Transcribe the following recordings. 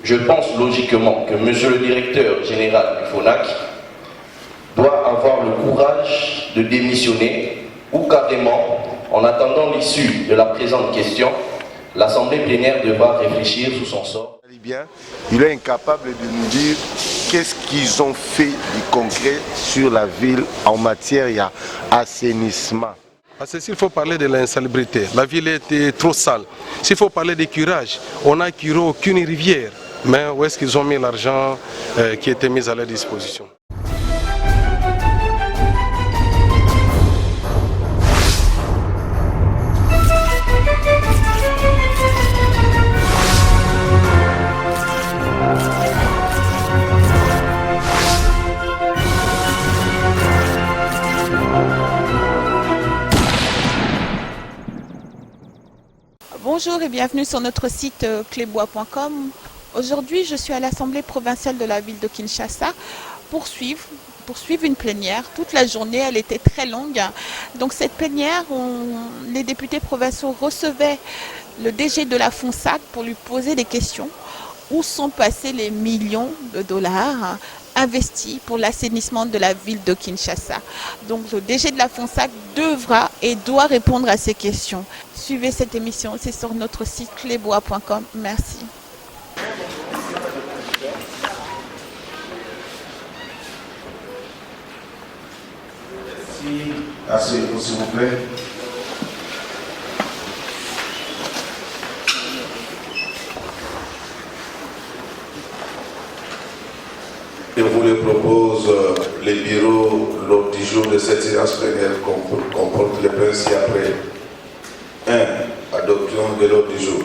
Je pense logiquement que Monsieur le directeur général du FONAC doit avoir le courage de démissionner ou carrément, en attendant l'issue de la présente question, l'Assemblée plénière devra réfléchir sur son sort. Il est incapable de nous dire qu'est-ce qu'ils ont fait du concret sur la ville en matière d'assainissement. S'il faut parler de l'insalubrité, la ville était trop sale. S'il faut parler de curage, on n'a curé aucune rivière. Mais où est-ce qu'ils ont mis l'argent qui était mis à leur disposition? Bonjour et bienvenue sur notre site clébois.com. Aujourd'hui, je suis à l'Assemblée provinciale de la ville de Kinshasa pour suivre une plénière. Toute la journée, elle était très longue. Donc cette plénière, les députés provinciaux recevaient le DG de la FONSAC pour lui poser des questions. Où sont passés les millions de dollars investis pour l'assainissement de la ville de Kinshasa? Donc le DG de la FONSAC devra et doit répondre à ces questions. Suivez cette émission, c'est sur notre site clébois.com. Merci. Merci. Asseyez-vous s'il vous plaît. Je vous le propose, les bureaux, l'ordre du jour de cette séance plénière comporte les points ci-après. 1. Adoption de l'ordre du jour.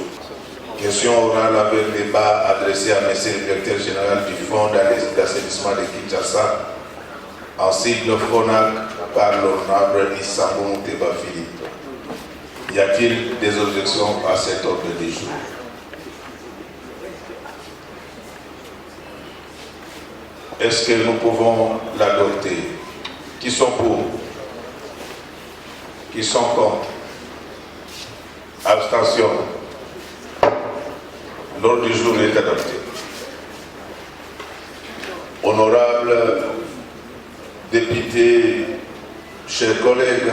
Question orale avec débat adressé à M. le directeur général du Fonds d'assainissement de Kinshasa, en sigle FONAC, par l'honorable Issambou Mouteba Philippe. Y a-t-il des objections à cet ordre du jour? Est-ce que nous pouvons l'adopter? Qui sont pour? Qui sont contre? Abstention. L'ordre du jour est adopté. Honorables députés, chers collègues,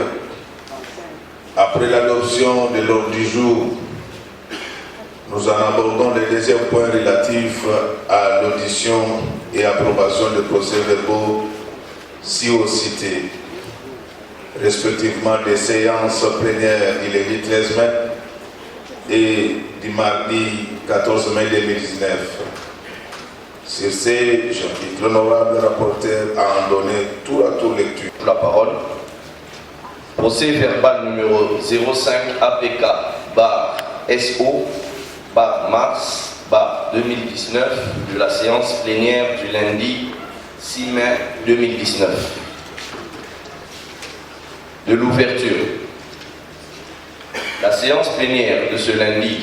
après l'adoption de l'ordre du jour, nous en abordons le deuxième point relatif à l'audition et approbation de procès-verbaux ci-haut cités, respectivement des séances plénières du lundi 13 mai et du mardi 14 mai 2019. Sur ce, j'invite l'honorable rapporteur à en donner tour à tour lecture. La parole. Procès verbal numéro 05 APK SO mars 2019 de la séance plénière du lundi 6 mai 2019. De l'ouverture. La séance plénière de ce lundi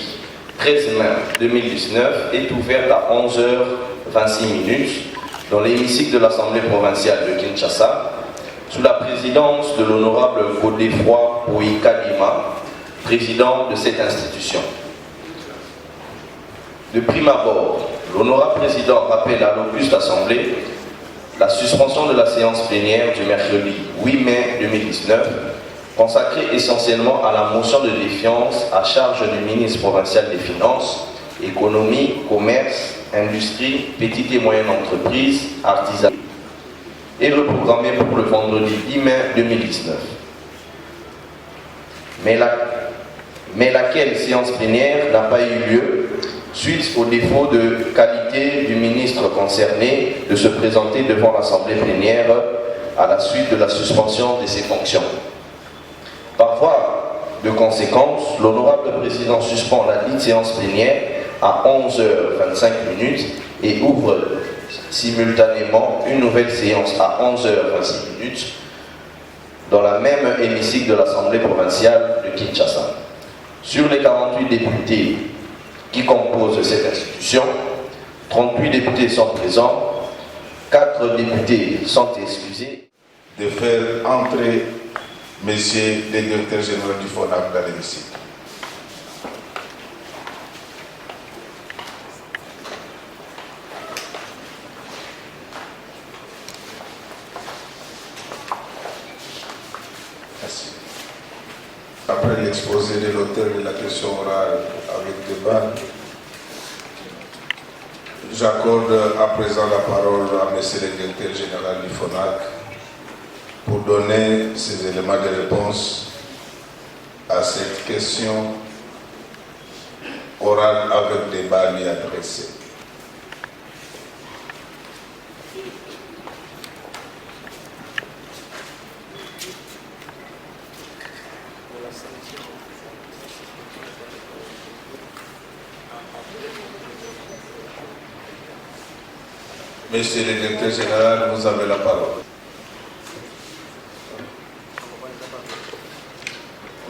13 mai 2019 est ouverte à 11h26 dans l'hémicycle de l'Assemblée provinciale de Kinshasa sous la présidence de l'honorable Godefroy Oïka-Lima, président de cette institution. De prime abord, l'honorable président rappelle à l'auguste Assemblée la suspension de la séance plénière du mercredi 8 mai 2019, consacrée essentiellement à la motion de défiance à charge du ministre provincial des Finances, Économie, Commerce, Industrie, Petites et Moyennes Entreprises, Artisanat, et reprogrammée pour le vendredi 10 mai 2019. Mais laquelle séance plénière n'a pas eu lieu suite au défaut de qualité du ministre concerné de se présenter devant l'Assemblée plénière à la suite de la suspension de ses fonctions. Par voie de conséquence, l'honorable président suspend la dite séance plénière à 11h25 et ouvre simultanément une nouvelle séance à 11h26 dans la même hémicycle de l'Assemblée provinciale de Kinshasa. Sur les 48 députés qui composent cette institution, 38 députés sont présents, 4 députés sont excusés. De faire entrer Monsieur le directeur général du FONAC dans l'hémicycle. l'exposé de l'auteur de la question orale avec débat. J'accorde à présent la parole à M. le directeur général du FONAC pour donner ses éléments de réponse à cette question orale avec débat lui adressée. Monsieur le directeur général, vous avez la parole.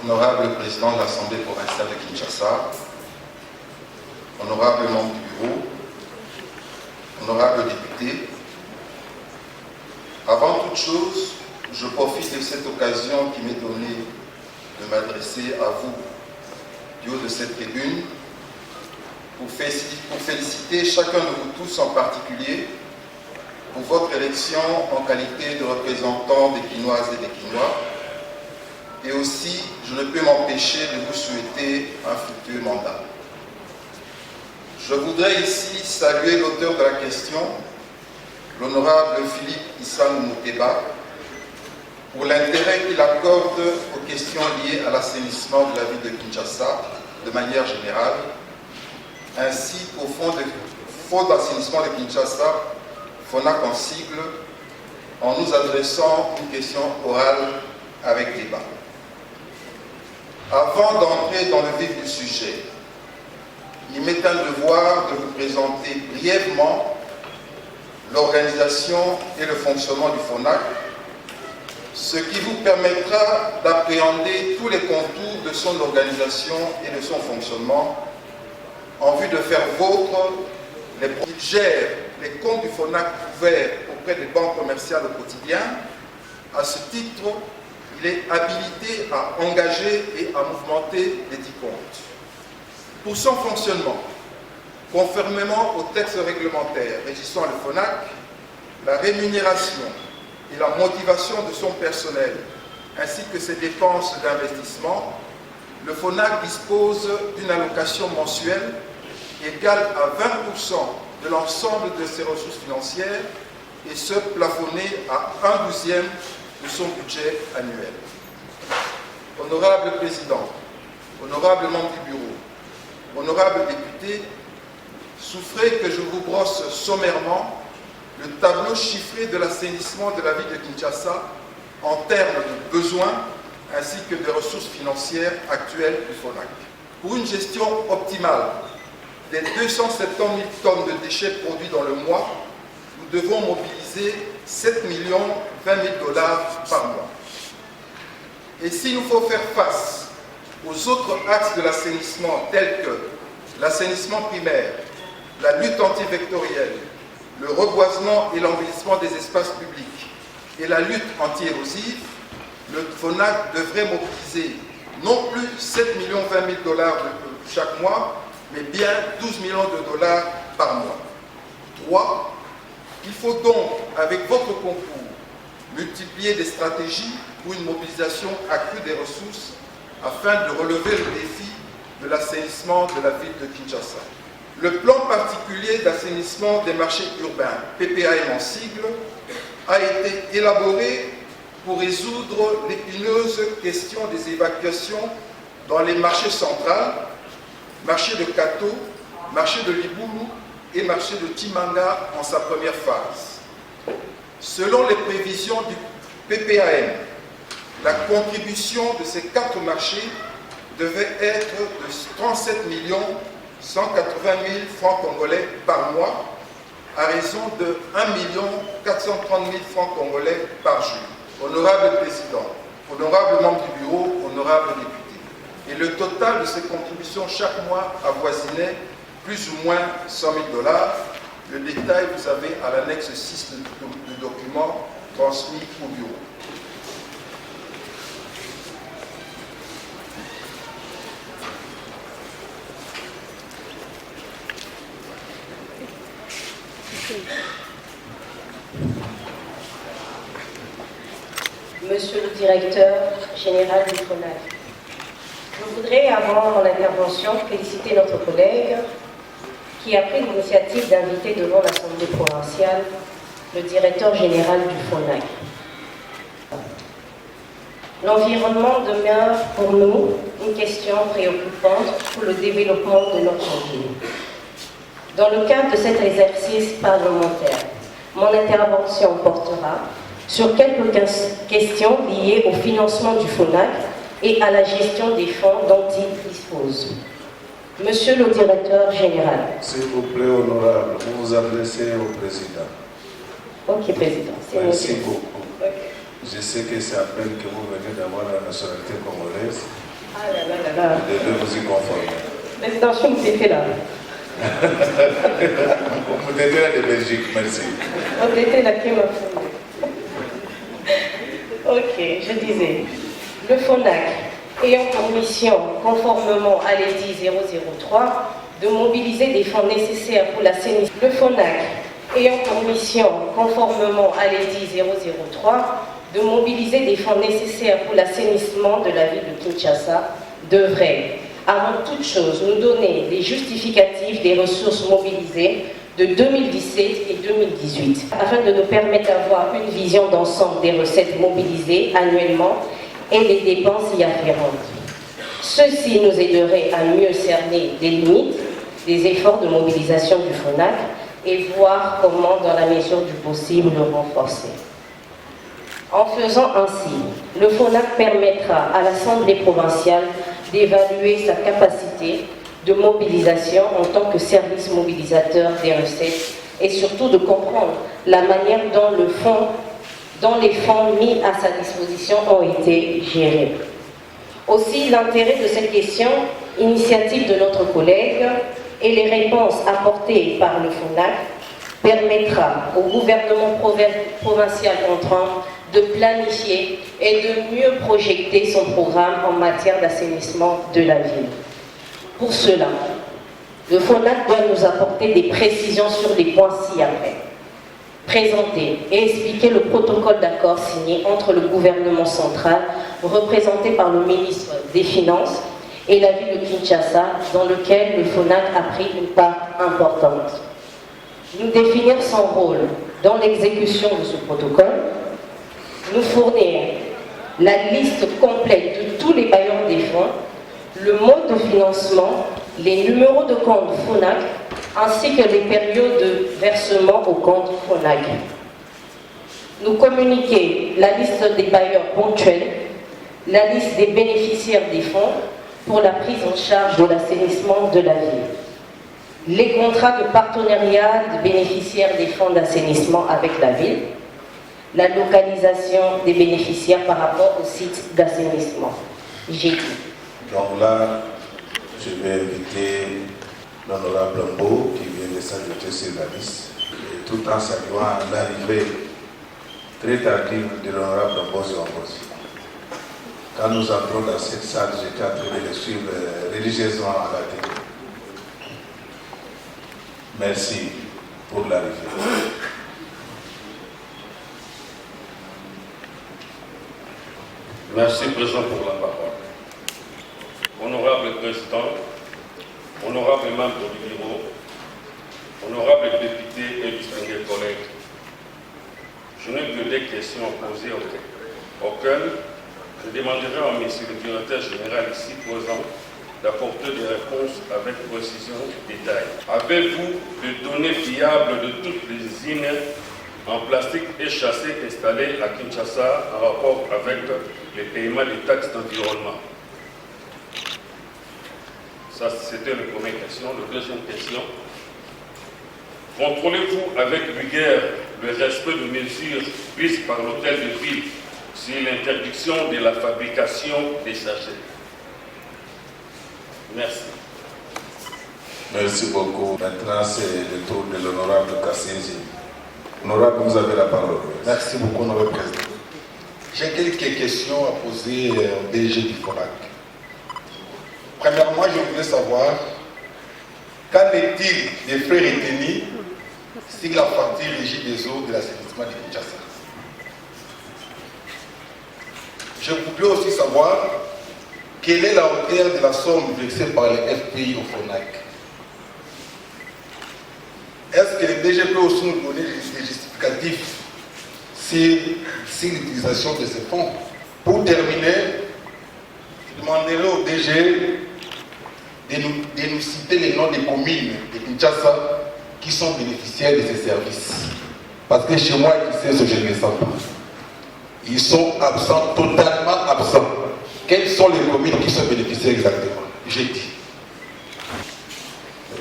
Honorable président de l'Assemblée provinciale de Kinshasa, honorable membre du bureau, honorable député, avant toute chose, je profite de cette occasion qui m'est donnée de m'adresser à vous du haut de cette tribune pour féliciter chacun de vous tous en particulier pour votre élection en qualité de représentant des Quinoises et des Quinois. Et aussi, je ne peux m'empêcher de vous souhaiter un fructueux mandat. Je voudrais ici saluer l'auteur de la question, l'honorable Philippe Issam Mouteba, pour l'intérêt qu'il accorde aux questions liées à l'assainissement de la ville de Kinshasa de manière générale, ainsi qu'au Fonds d'assainissement de Kinshasa, FONAC en sigle, en nous adressant une question orale avec débat. Avant d'entrer dans le vif du sujet, il m'est un devoir de vous présenter brièvement l'organisation et le fonctionnement du FONAC, ce qui vous permettra d'appréhender tous les contours de son organisation et de son fonctionnement en vue de faire vôtre les projets. Il gère les comptes du FONAC ouverts auprès des banques commerciales au quotidien. À ce titre, il est habilité à engager et à mouvementer les 10 comptes. Pour son fonctionnement, conformément au texte réglementaire régissant le FONAC, la rémunération et la motivation de son personnel, ainsi que ses dépenses d'investissement, le FONAC dispose d'une allocation mensuelle égale à 20% de l'ensemble de ses ressources financières et ce plafonné à 1/12 de son budget annuel. Honorable Président, honorable membre du bureau, honorable député, souffrez que je vous brosse sommairement le tableau chiffré de l'assainissement de la ville de Kinshasa en termes de besoins ainsi que de ressources financières actuelles du FONAC. Pour une gestion optimale des 270 000 tonnes de déchets produits dans le mois, nous devons mobiliser 7 20 000 $ par mois. Et s'il nous faut faire face aux autres axes de l'assainissement tels que l'assainissement primaire, la lutte antivectorielle, le reboisement et l'embellissement des espaces publics et la lutte anti-érosive, le FONAC devrait mobiliser non plus 7 20 000 $ chaque mois, mais bien 12 millions de $ par mois. 3. Il faut donc, avec votre concours, multiplier des stratégies pour une mobilisation accrue des ressources afin de relever le défi de l'assainissement de la ville de Kinshasa. Le plan particulier d'assainissement des marchés urbains, PPAM en sigle, a été élaboré pour résoudre l'épineuse question des évacuations dans les marchés centrales, marché de Kato, marché de Liboulou et marché de Timanga en sa première phase. Selon les prévisions du PPAM, la contribution de ces 4 marchés devait être de 37 180 000 francs congolais par mois, à raison de 1 430 000 francs congolais par jour. Honorable Président, honorable membre du bureau, honorable député. Et le total de ces contributions chaque mois avoisinait plus ou moins 100 000 $. Le détail, vous avez à l'annexe 6 du document transmis au bureau. Monsieur le directeur général du FONAC, Je voudrais, avant mon intervention, féliciter notre collègue qui a pris l'initiative d'inviter devant l'Assemblée provinciale le directeur général du FONAC. L'environnement demeure pour nous une question préoccupante pour le développement de notre ville. Dans le cadre de cet exercice parlementaire, mon intervention portera sur quelques questions liées au financement du FONAC et à la gestion des fonds dont il dispose. Monsieur le directeur général. S'il vous plaît, honorable, vous vous adressez au président. Ok, président. Merci beaucoup. Okay. Je sais que c'est à peine que vous venez d'avoir la nationalité congolaise. Ah là là là là. Vous devez vous y conformer. Président, je suis fait là. Vous êtes là de Belgique, merci. On était là qui m'a fait. Ok, je disais, le FONAC ayant pour mission, conformément à l'EDI 003, de mobiliser des fonds nécessaires pour l'assainissement. Le FONAC ayant pour mission, conformément à l'EDI 003, de mobiliser des fonds nécessaires pour l'assainissement de la ville de Kinshasa, devrait, avant toute chose, nous donner les justificatifs des ressources mobilisées de 2017 et 2018, afin de nous permettre d'avoir une vision d'ensemble des recettes mobilisées annuellement et des dépenses y afférentes. Ceci nous aiderait à mieux cerner les limites des efforts de mobilisation du FONAC et voir comment, dans la mesure du possible, le renforcer. En faisant ainsi, le FONAC permettra à l'Assemblée provinciale d'évaluer sa capacité de mobilisation en tant que service mobilisateur des recettes et surtout de comprendre la manière dont les fonds mis à sa disposition ont été gérés. Aussi, l'intérêt de cette question, initiative de notre collègue, et les réponses apportées par le FONAC permettra au gouvernement provincial entrant de planifier et de mieux projeter son programme en matière d'assainissement de la ville. Pour cela, le FONAC doit nous apporter des précisions sur les points ci-après. Présenter et expliquer le protocole d'accord signé entre le gouvernement central, représenté par le ministre des Finances, et la ville de Kinshasa, dans lequel le FONAC a pris une part importante. Nous définir son rôle dans l'exécution de ce protocole, nous fournir la liste complète de tous les bailleurs des fonds, le mode de financement, les numéros de compte FONAC, ainsi que les périodes de versement au compte FONAC. Nous communiquer la liste des bailleurs ponctuels, la liste des bénéficiaires des fonds pour la prise en charge de l'assainissement de la ville, les contrats de partenariat des bénéficiaires des fonds d'assainissement avec la ville, la localisation des bénéficiaires par rapport au site d'assainissement. J'ai dit. Donc là, je vais inviter l'honorable Mbo qui vient de s'ajouter sur la liste, et tout en saluant l'arrivée très tardive de l'honorable Mbo Zouangos. Quand nous entrons dans cette salle, j'étais en train de le suivre religieusement à la télé. Merci pour l'arrivée. Merci, Président, pour la parole. Honorable Président, honorable membre du bureau, honorable député et distingués collègues, je n'ai que des questions à poser auxquelles je demanderai à M. le directeur général ici présent d'apporter des réponses avec précision et détail. Avez-vous des données fiables de toutes les usines en plastique et châssis installées à Kinshasa en rapport avec les paiements des taxes d'environnement? Ça, c'était la première question. La deuxième question, contrôlez-vous avec rigueur le respect de mesures prises par l'hôtel de ville sur l'interdiction de la fabrication des sachets? Merci. Merci beaucoup. Maintenant, c'est le tour de l'honorable Kassézi. Honorable, vous avez la parole. Merci beaucoup, honorable président. J'ai quelques questions à poser au DG du FONAC. Premièrement, je voudrais savoir, qu'en est-il des frais retenus sur la facture régie des eaux de l'assainissement de Kinshasa? Je voudrais aussi savoir que quelle est la hauteur de la somme versée par les FPI au FONAC? Est-ce que le DG peut aussi nous donner des justificatifs sur l'utilisation de ces fonds? Pour terminer, je demanderai au DG de nous citer les noms des communes de Kinshasa qui sont bénéficiaires de ces services. Parce que chez moi, je ne les sens pas. Ils sont absents, totalement absents. Quelles sont les communes qui sont bénéficiaires exactement? J'ai dit.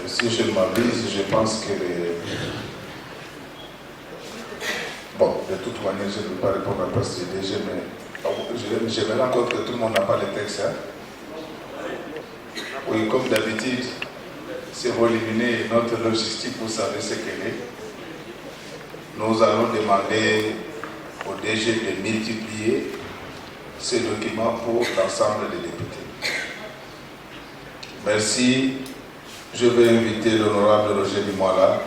Si je m'abuse, je pense que bon, de toute manière, je ne vais pas répondre à la place du DG, mais je me rends compte que tout le monde n'a pas les textes. Hein? Oui, comme d'habitude, si vous éliminez notre logistique, vous savez ce qu'elle est. Nous allons demander au DG de multiplier ces documents pour l'ensemble des députés. Merci. Je vais inviter l'honorable Roger Limoila.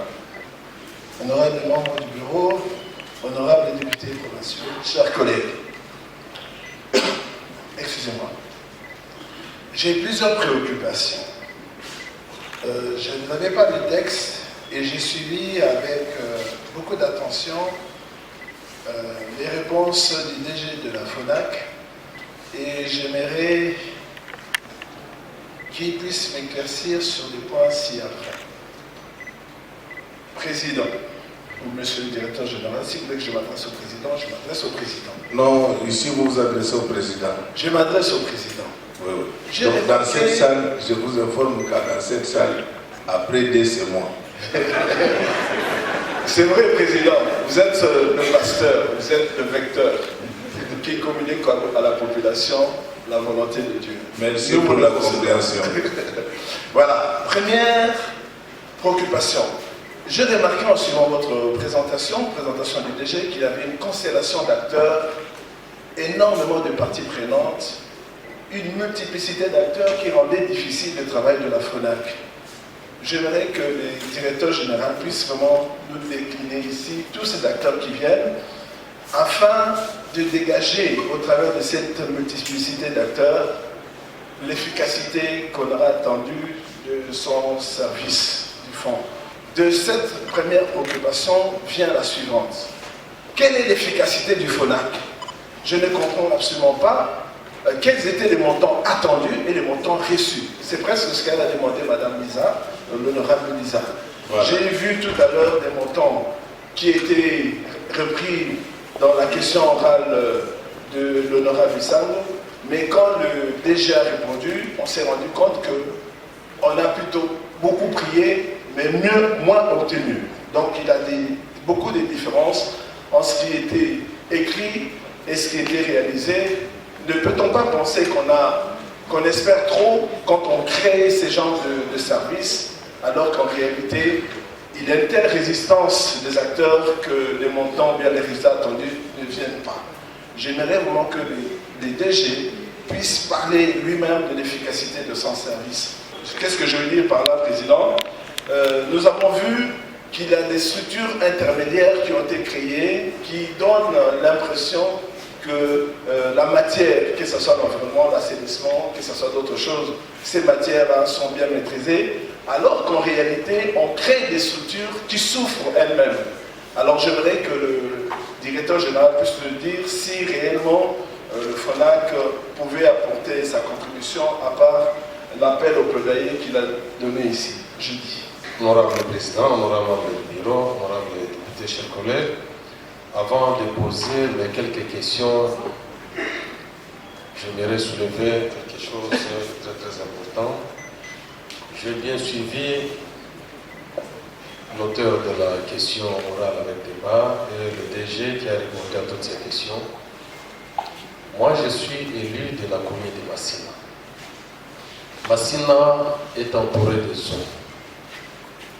Honorable membre du bureau, honorable député provinciaux, chers collègues, excusez-moi, j'ai plusieurs préoccupations. Je n'avais pas de texte et j'ai suivi avec beaucoup d'attention les réponses du DG de la FONAC et j'aimerais qu'il puisse m'éclaircir sur des points ci-après. Président, ou monsieur le directeur général, si vous voulez que je m'adresse au président, je m'adresse au président. Non, ici vous vous adressez au président. Je m'adresse au président. Oui, oui. Donc dans cette salle, je vous informe qu'à dans cette salle, après 2 c'est moi. C'est vrai, président, vous êtes le pasteur, vous êtes le vecteur qui communique à la population la volonté de Dieu. Merci pour la compréhension. Voilà, première préoccupation. J'ai remarqué en suivant votre présentation du DG, qu'il y avait une constellation d'acteurs, énormément de parties prenantes, une multiplicité d'acteurs qui rendait difficile le travail de la FONAC. J'aimerais que les directeurs généraux puissent vraiment nous décliner ici tous ces acteurs qui viennent, afin de dégager au travers de cette multiplicité d'acteurs l'efficacité qu'on aura attendue de son service du fonds. De cette première préoccupation vient la suivante. Quelle est l'efficacité du FONAC? Je ne comprends absolument pas quels étaient les montants attendus et les montants reçus. C'est presque ce qu'elle a demandé Mme Lisa, l'honorable Lisa. Voilà. J'ai vu tout à l'heure des montants qui étaient repris dans la question orale de l'honorable Bissano, mais quand le DG a répondu, on s'est rendu compte qu'on a plutôt beaucoup prié, mais moins obtenu. Donc il y a beaucoup de différences en ce qui était écrit et ce qui était réalisé. Ne peut-on pas penser qu'on espère trop quand on crée ces genres de services, alors qu'en réalité, il y a une telle résistance des acteurs que les montants, bien les résultats attendus ne viennent pas. J'aimerais vraiment que les DG puissent parler lui-même de l'efficacité de son service. Qu'est-ce que je veux dire par là, Président? Nous avons vu qu'il y a des structures intermédiaires qui ont été créées, qui donnent l'impression que la matière, que ce soit l'environnement, l'assainissement, que ce soit d'autres choses, ces matières-là sont bien maîtrisées, alors qu'en réalité, on crée des structures qui souffrent elles-mêmes. Alors j'aimerais que le directeur général puisse nous dire si réellement le FONAC pouvait apporter sa contribution à part l'appel au plaidoyer qu'il a donné ici, jeudi. Honorable Président, honorable membre du bureau, honorable député, chers collègues, avant de poser mes quelques questions, j'aimerais soulever quelque chose de très très important. J'ai bien suivi l'auteur de la question orale avec débat et le DG qui a répondu à toutes ces questions. Moi, je suis élu de la commune de Massina. Massina est entourée de zones.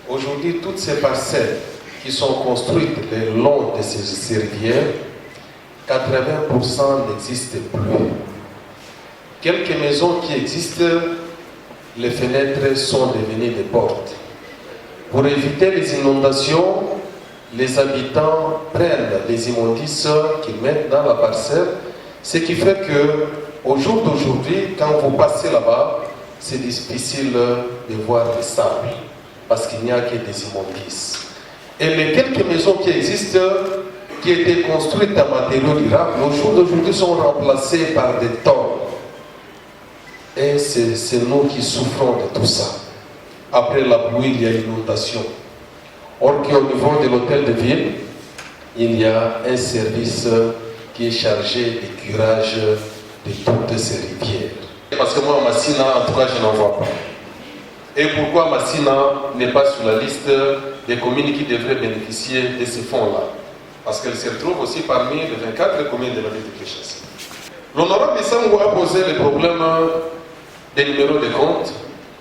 Aujourd'hui, toutes ces parcelles qui sont construites le long de ces rivières, 80% n'existent plus. Quelques maisons qui existent, les fenêtres sont devenues des portes. Pour éviter les inondations, les habitants prennent les immondices qu'ils mettent dans la parcelle, ce qui fait que Au jour d'aujourd'hui, quand vous passez là-bas, c'est difficile de voir le sable parce qu'il n'y a que des immondices. Et les quelques maisons qui existent, qui étaient construites en matériaux durables, au jour d'aujourd'hui sont remplacées par des tôles. Et c'est nous qui souffrons de tout ça. Après la pluie, il y a l'inondation. Or qu'au niveau de l'hôtel de ville, il y a un service qui est chargé du curage de toutes ces rivières. Parce que moi, Massina, en tout cas, je n'en vois pas. Et pourquoi Massina n'est pas sur la liste des communes qui devraient bénéficier de ces fonds-là? Parce qu'elle se retrouve aussi parmi les 24 communes de la ville de Kinshasa. L'honorable Issangou a posé le problème des numéros de compte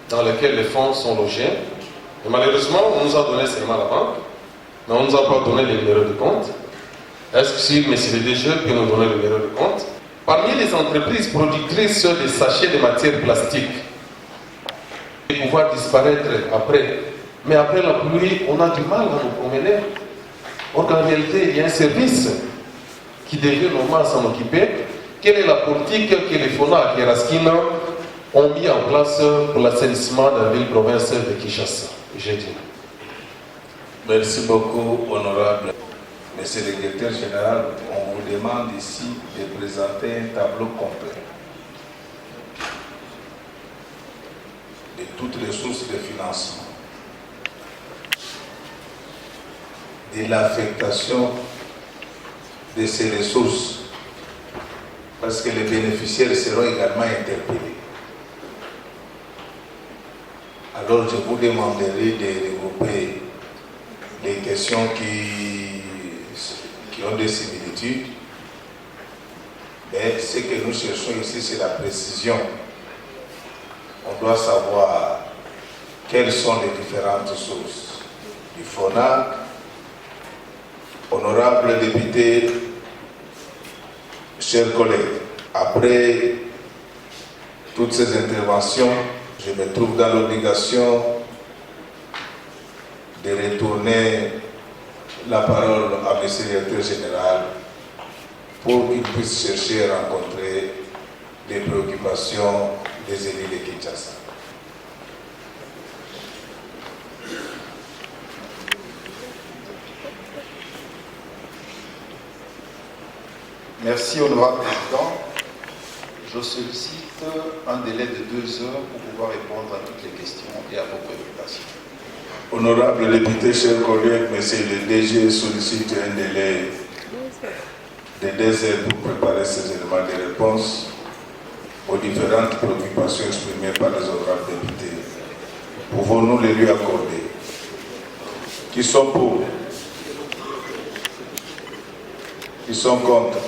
dans lesquels les fonds sont logés. Et malheureusement, on nous a donné seulement la banque, mais on ne nous a pas donné les numéros de compte. Est-ce que si M. le DG peut nous donner le numéro de compte? Parmi les entreprises productrices de sachets de matières plastiques, et pouvoir disparaître après. Mais après la pluie, on a du mal à nous promener. Or qu'en réalité, il y a un service qui devrait normalement s'en occuper. Quelle est la politique que les FONAC et Raskina ont mis en place pour l'assainissement de la ville-province de Kinshasa? J'ai dit. Merci beaucoup, honorable. Monsieur le directeur général, on vous demande ici de présenter un tableau complet de toutes les sources de financement, de l'affectation de ces ressources, parce que les bénéficiaires seront également interpellés. Alors je vous demanderai de regrouper les questions qui ont des similitudes. Mais ce que nous cherchons ici, c'est la précision. On doit savoir quelles sont les différentes sources du FONAC. Honorable député, chers collègues, après toutes ces interventions, je me trouve dans l'obligation de retourner la parole à M. le directeur général pour qu'il puisse chercher à rencontrer les préoccupations des élus de Kinshasa. Merci, honorable président. Je sollicite un délai de 2 heures pour pouvoir répondre à toutes les questions et à vos préoccupations. Honorable député, chers collègues, monsieur le DG sollicite un délai de 2 heures pour préparer ces éléments de réponse aux différentes préoccupations exprimées par les honorables députés. Pouvons-nous les lui accorder? Qui sont pour? Qui sont contre?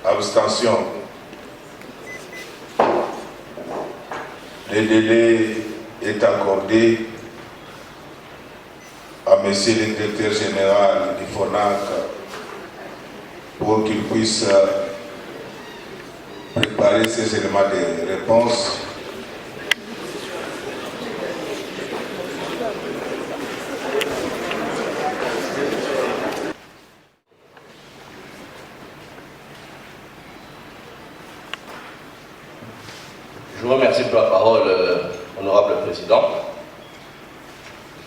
Abstention. Le délai est accordé à Monsieur le directeur général du FONAC pour qu'il puisse préparer ces éléments de réponse. Je vous remercie pour la parole, honorable président.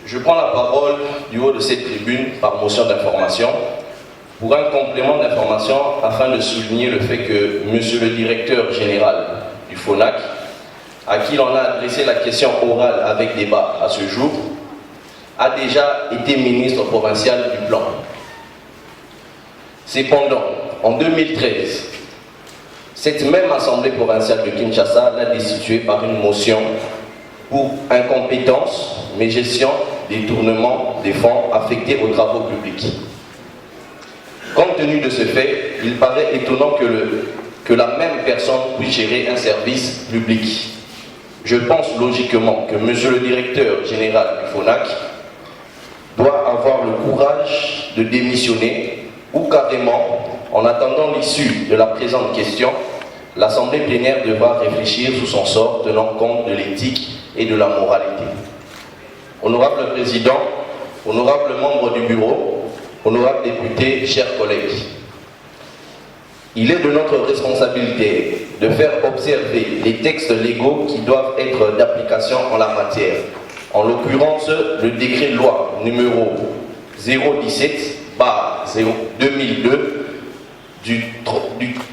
Je prends la parole du haut de cette tribune par motion d'information pour un complément d'information afin de souligner le fait que monsieur le directeur général du FONAC, à qui l'on a adressé la question orale avec débat à ce jour, a déjà été ministre provincial du plan. Cependant, en 2013, cette même assemblée provinciale de Kinshasa l'a destitué par une motion pour incompétence, mégestion, détournement des fonds affectés aux travaux publics. Compte tenu de ce fait, il paraît étonnant que la même personne puisse gérer un service public. Je pense logiquement que monsieur le directeur général du FONAC doit avoir le courage de démissionner ou carrément, en attendant l'issue de la présente question, l'Assemblée plénière devra réfléchir sur son sort tenant compte de l'éthique et de la moralité. Honorable Président, honorables membres du bureau, honorables députés, chers collègues, Il est de notre responsabilité de faire observer les textes légaux qui doivent être d'application en la matière. En l'occurrence, le décret loi numéro 017/2002 du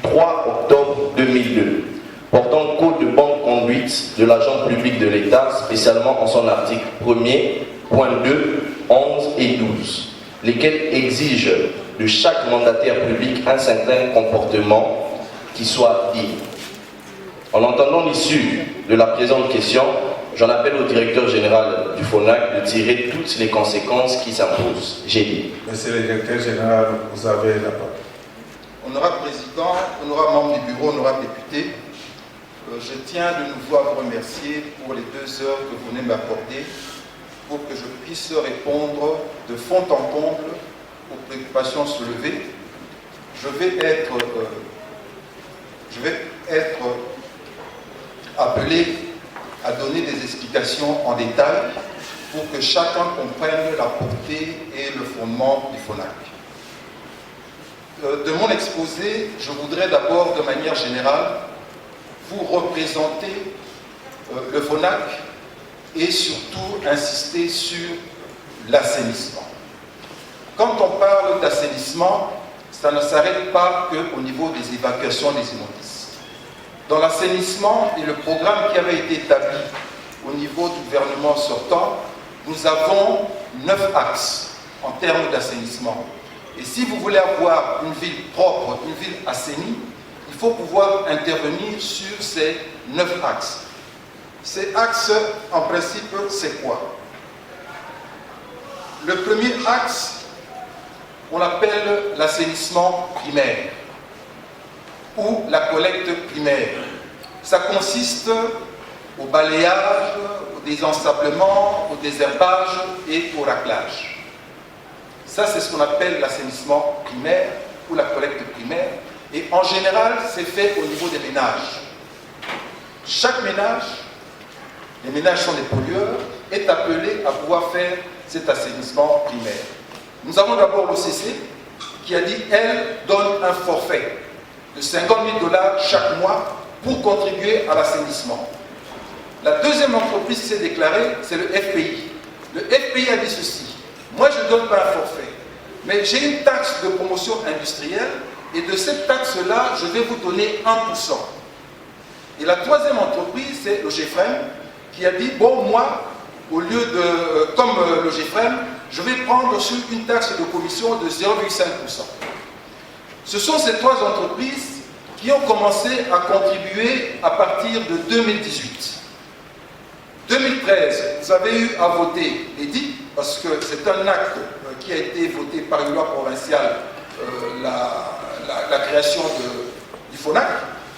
3 octobre 2002 portant code de bonne conduite de l'agent public de l'État, spécialement en son article 1er, point 2, 11 et 12, lesquels exigent de chaque mandataire public un certain comportement qui soit digne. En entendant l'issue de la présente question, j'en appelle au directeur général du FONAC de tirer toutes les conséquences qui s'imposent. J'ai dit. Monsieur le directeur général, vous avez la parole. Honorable Président, honorable membre du bureau, honorable député, je tiens de nouveau à vous remercier pour les 2 heures que vous venez m'accorder pour que je puisse répondre de fond en comble aux préoccupations soulevées. Je vais être appelé à donner des explications en détail pour que chacun comprenne la portée et le fondement du FONAC. De mon exposé, je voudrais d'abord, de manière générale, vous représenter le FONAC et surtout insister sur l'assainissement. Quand on parle d'assainissement, ça ne s'arrête pas qu'au niveau des évacuations des immondices. Dans l'assainissement et le programme qui avait été établi au niveau du gouvernement sortant, nous avons 9 axes en termes d'assainissement. Et si vous voulez avoir une ville propre, une ville assainie, il faut pouvoir intervenir sur ces 9 axes. Ces axes, en principe, c'est quoi? Le premier axe, on l'appelle l'assainissement primaire ou la collecte primaire. Ça consiste au balayage, au désensablement, au désherbage et au raclage. Ça, c'est ce qu'on appelle l'assainissement primaire ou la collecte primaire. Et en général, c'est fait au niveau des ménages. Chaque ménage, les ménages sont des pollueurs, est appelé à pouvoir faire cet assainissement primaire. Nous avons d'abord l'OCC qui a dit, elle donne un forfait de 50 000 $ chaque mois pour contribuer à l'assainissement. La deuxième entreprise qui s'est déclarée, c'est le FPI. Le FPI a dit ceci, moi je ne donne pas un forfait, mais j'ai une taxe de promotion industrielle et de cette taxe-là, je vais vous donner 1%. Et la troisième entreprise, c'est le GFREM qui a dit, bon moi, au lieu de, comme le GFREM, je vais prendre sur une taxe de commission de 0,5%. Ce sont ces 3 entreprises qui ont commencé à contribuer à partir de 2018. 2013, vous avez eu à voter l'EDIC, parce que c'est un acte qui a été voté par une loi provinciale, la création du FONAC,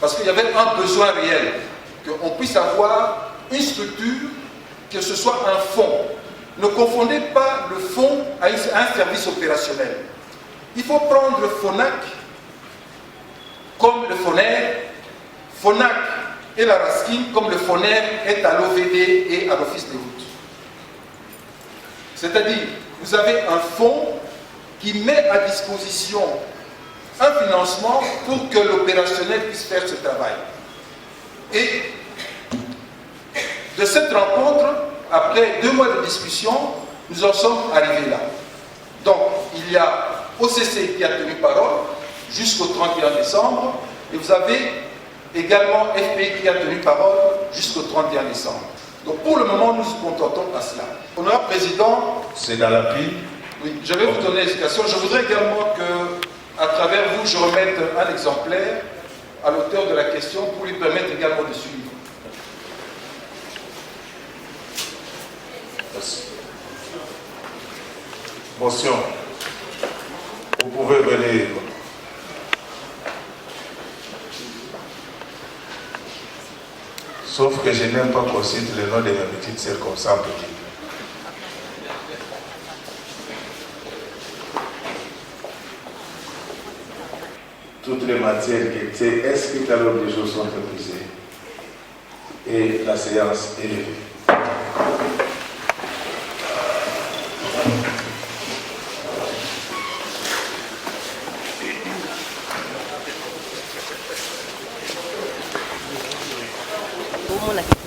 parce qu'il y avait un besoin réel, qu'on puisse avoir une structure, que ce soit un fonds. Ne confondez pas le fonds à un service opérationnel. Il faut prendre le FONAC comme le FONER, FONAC et la RASKIN comme le FONER est à l'OVD et à l'Office des routes. C'est-à-dire, vous avez un fonds qui met à disposition un financement pour que l'opérationnel puisse faire ce travail. Et de cette rencontre, après 2 mois de discussion, nous en sommes arrivés là. Donc, il y a OCC qui a tenu parole jusqu'au 31 décembre, et vous avez également FPI qui a tenu parole jusqu'au 31 décembre. Donc, pour le moment, nous nous contentons à cela. Honorable Président, c'est dans l'appui. Oui, je vais vous donner l'explication. Je voudrais également que, à travers vous, je remette un exemplaire à l'auteur de la question pour lui permettre également de suivre. Motion. Vous pouvez venir. Sauf que je n'aime pas qu'on cite le nom de mes petites sœurs comme ça. Toutes les matières qui étaient inscrites à l'ordre du jour sont épuisées. Et la séance est levée.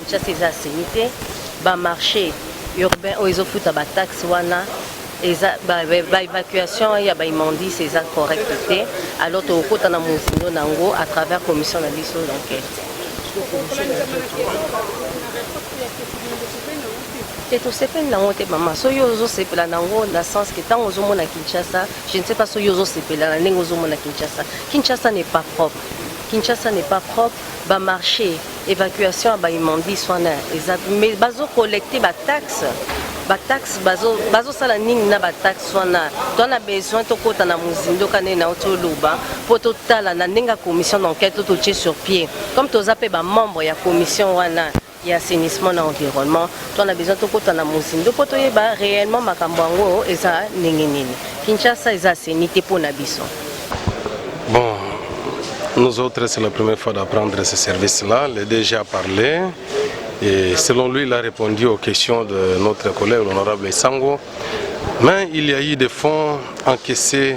Kinshasa eza assaini te, marché urbain oyo ezofuta taxe wana évacuation ya immondice eza correct te, alors tokota na mozindo nango à travers commission na biso d'enquête. Tosepeli nango te mama, soki ozosepela nango na sens que ntango ozomona Kinshasa, je ne sais pas soki ozosepela na ndenge ozomona Kinshasa. Kinshasa n'est pas propre. Kinshasa n'est pas propre, marché évacuation ya immondice wana mais bazocollecte bataxe bazosala nini na bataxe wana. Tona besoin tokota na mozindo kane na otoloba po totala na ndenge commission d'enquête totie sur pied comme toza pe membre ya commission wana ya assainissement na environnement. Tona besoin tokota na mozindo po toyeba réellement makambo yango eza ndenge nini. Kinshasa eza assaini te po na biso. Bon, nous autres, c'est la première fois d'apprendre ce service-là. Le DG a parlé et selon lui, il a répondu aux questions de notre collègue, l'honorable Sango. Mais il y a eu des fonds encaissés,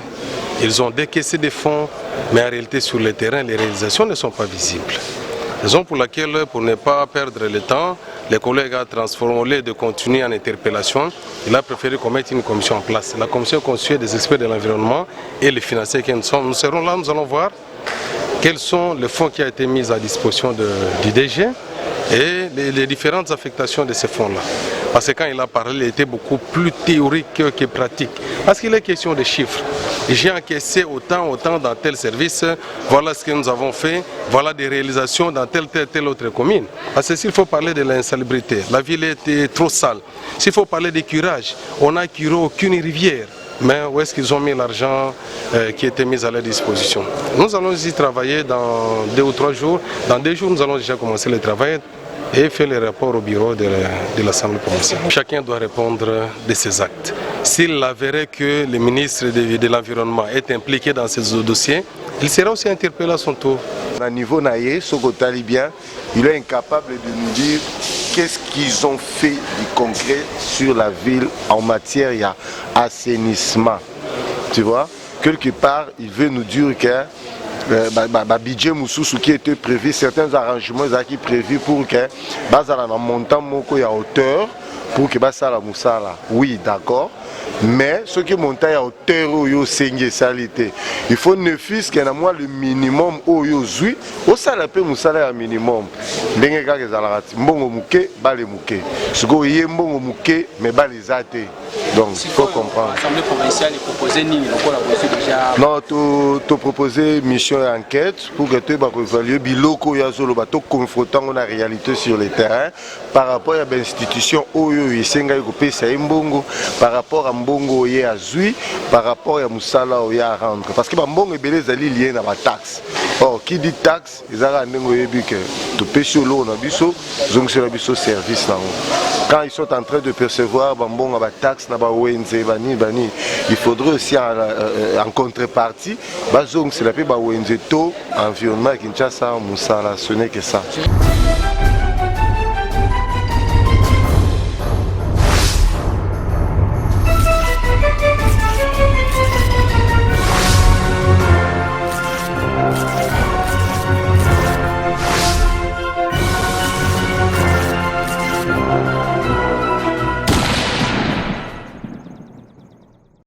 ils ont décaissé des fonds, mais en réalité sur le terrain, les réalisations ne sont pas visibles. Raison pour laquelle, pour ne pas perdre le temps, les collègues ont transformé, au lieu de continuer en interpellation, il a préféré qu'on mette une commission en place. La commission est constituée des experts de l'environnement et les financiers qui nous sont. Nous serons là, nous allons voir quels sont les fonds qui ont été mis à disposition du DG et les différentes affectations de ces fonds-là. Parce que quand il a parlé, il était beaucoup plus théorique que pratique. Parce qu'il est question de chiffres. J'ai encaissé autant dans tel service, voilà ce que nous avons fait, voilà des réalisations dans telle autre commune. Parce que s'il faut parler de l'insalubrité, la ville était trop sale. S'il faut parler des curages, on n'a curé aucune rivière. Mais où est-ce qu'ils ont mis l'argent qui était mis à leur disposition? Nous allons y travailler dans 2 ou 3 jours. Dans 2 jours, nous allons déjà commencer le travail et faire les rapports au bureau de l'Assemblée provinciale. Chacun doit répondre de ses actes. S'il avérait que le ministre de l'Environnement est impliqué dans ce dossier, il sera aussi interpellé à son tour. À niveau naïe, Sokotali bien, il est incapable de nous dire qu'est-ce qu'ils ont fait du concret sur la ville en matière d'assainissement. Tu vois, quelque part, il veut nous dire que budget Moussou qui était prévu, certains arrangements qui sont prévus pour que bazala na montant moko ya hauteur pour que basala musala. Oui, d'accord. Mais ce qui monte à hauteur au salité, il faut ne fût-ce que moi le minimum au zui, au salaire musala à minimum. Dengue ka kezalati mbongo muke bale muke. Ce que yé mbongo muke mais bale zate. Donc il faut comprendre. L'Assemblée provinciale est proposée ni déjà. Non, tu proposé mission d'enquête pour que tu évaluer biloko ya zolo bato confrontant la réalité sur le terrain par rapport à l'institution oyo isenga ko pesa mbongo par rapport à mbongo ye azui par rapport à musala oya rendre parce que mbongo ebele zali lié na ba taxe. Or qui dit taxe ezala ndengo yebi que tu pèse l'eau na biso donc c'est la biso service là. Quand ils sont en train de percevoir mbongo ba taxe na ba ONG bani il faudrait aussi en contrepartie bazong c'est la pe ba ONG to environnement Kinshasa musala ce n'est que ça.